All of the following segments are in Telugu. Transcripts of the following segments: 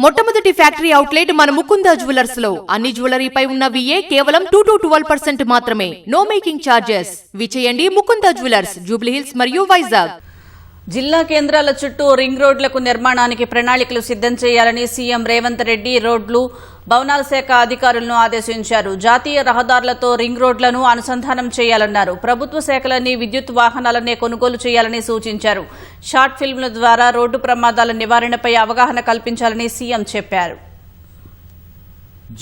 మొట్టమొదటి ఫ్యాక్టరీ అవుట్లెట్ మన ముకుంద జ్యువెలర్స్ లో అన్ని జ్యువెలరీపై ఉన్న విఏ కేవలం 2-12% మాత్రమే. No making charges. విచేయండి ముకుంద జ్యువెలర్స్, జూబ్లీ హిల్స్ మరియు వైజాగ్. జిల్లా కేంద్రాల చుట్టూ రింగ్ రోడ్లకు నిర్మాణానికి ప్రణాళికలు సిద్ధం చేయాలని సీఎం రేవంత్ రెడ్డి రోడ్లు భవనాల శాఖ అధికారులను ఆదేశించారు. జాతీయ రహదారులతో రింగ్ రోడ్లను అనుసంధానం చేయాలన్నారు. ప్రభుత్వ శాఖలన్నీ విద్యుత్ వాహనాలనే కొనుగోలు చేయాలని సూచించారు. షార్ట్ ఫిల్మ్ల ద్వారా రోడ్డు ప్రమాదాల నివారణపై అవగాహన కల్పించాలని సీఎం చెప్పారు.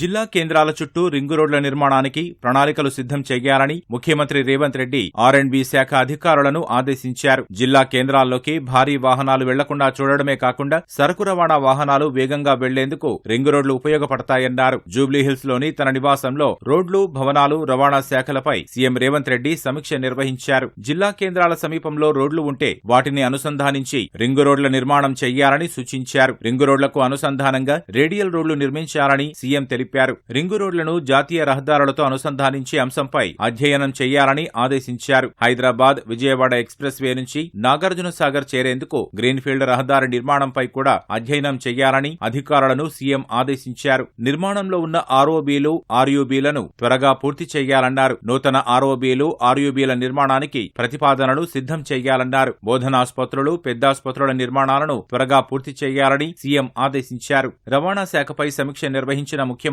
జిల్లా కేంద్రాల చుట్టూ రింగు రోడ్ల నిర్మాణానికి ప్రణాళికలు సిద్ధం చేయాలని ముఖ్యమంత్రి రేవంత్ రెడ్డి R&B శాఖ అధికారులను ఆదేశించారు. జిల్లా కేంద్రాల్లోకి భారీ వాహనాలు వెళ్లకుండా చూడడమే కాకుండా సరకు రవాణా వాహనాలు వేగంగా వెళ్లేందుకు రింగు రోడ్లు ఉపయోగపడతాయన్నారు. జూబ్లీ హిల్స్ లోని తన నివాసంలో రోడ్లు, భవనాలు, రవాణా శాఖలపై సీఎం రేవంత్ రెడ్డి సమీక్ష నిర్వహించారు. జిల్లా కేంద్రాల సమీపంలో రోడ్లు ఉంటే వాటిని అనుసంధానించి రింగు రోడ్ల నిర్మాణం చేయాలని సూచించారు. రింగు రోడ్లకు అనుసంధానంగా రేడియల్ రోడ్లు నిర్మించాలని సీఎం తెలిపారు. రింగు రోడ్లను జాతీయ రహదారులతో అనుసంధానించే అంశంపై అధ్యయనం చేయాలని ఆదేశించారు. హైదరాబాద్ విజయవాడ ఎక్స్ప్రెస్ వే నుంచి నాగార్జున సాగర్ చేరేందుకు గ్రీన్ఫీల్డ్ రహదారి నిర్మాణంపై కూడా అధ్యయనం చేయాలని అధికారులను సీఎం ఆదేశించారు. నిర్మాణంలో ఉన్న ROBలు, RUBలను త్వరగా పూర్తి చేయాలన్నారు. నూతన ROBలు, RUBల నిర్మాణానికి ప్రతిపాదనలు సిద్ధం చేయాలన్నారు. బోధనాసుపత్రులు, పెద్దాసుపత్రుల నిర్మాణాలను త్వరగా పూర్తి చేయాలని సీఎం ఆదేశించారు. రవాణా శాఖపై సమీక్ష నిర్వహించిన ముఖ్యమంత్రి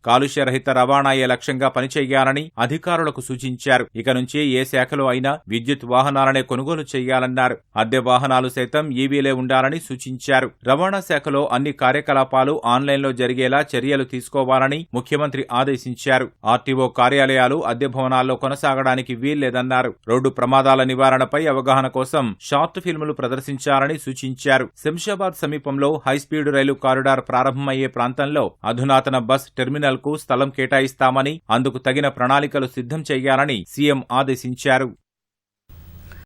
కాలుష్య రహిత రవాణాయే లక్ష్యంగా పనిచేయాలని అధికారులకు సూచించారు. ఇక నుంచి ఏ శాఖలో అయినా విద్యుత్ వాహనాలనే కొనుగోలు చేయాలన్నారు. అద్దె వాహనాలు సైతం EVలే ఉండాలని సూచించారు. రవాణా శాఖలో అన్ని కార్యకలాపాలు ఆన్లైన్లో జరిగేలా చర్యలు తీసుకోవాలని ముఖ్యమంత్రి ఆదేశించారు. RTO కార్యాలయాలు అద్దె భవనాల్లో కొనసాగడానికి వీల్లేదన్నారు. రోడ్డు ప్రమాదాల నివారణపై అవగాహన కోసం షార్ట్ ఫిల్ములు ప్రదర్శించాలని సూచించారు. శంషాబాద్ సమీపంలో హైస్పీడ్ రైలు కారిడార్ ప్రారంభమయ్యే ప్రాంతంలో అధునాతన బస్ టెర్మినల్ కు స్థలం కేటాయిస్తామని, అందుకు తగిన ప్రణాళికలు సిద్ధం చేయాలని సీఎం ఆదేశించారు.